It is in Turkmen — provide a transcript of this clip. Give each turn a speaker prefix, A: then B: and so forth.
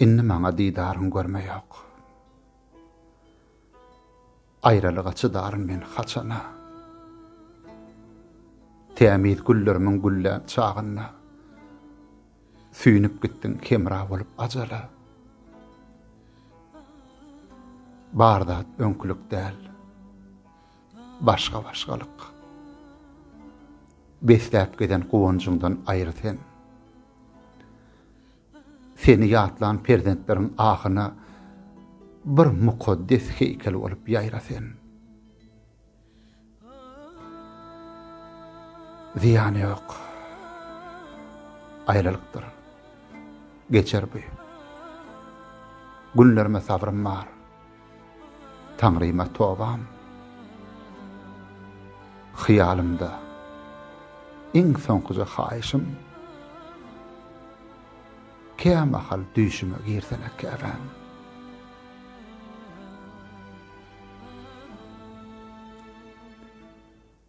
A: Inni maňa diýdaryň görme ýok. Aýralyga çydaryn men haçana. Tämiz güllerimiň güllän çagyna. Süýnüp gitdiň kemra bolup ajala. Bardat öňkülük däl. Başga-başgalyk. Besläp giden gowanjyňdan aýry sen. Seni ýatlan perzentleriň ahyna bir mukaddes heýkel bolup ýaýra sen. Ziýany ýok. Aýralykdyr. Geçer bu. Günlerime sabrym bar. Taňryma tobam. Hyýalymda iň soňkuja haýyşym käme hal düşüme girsenek käbem.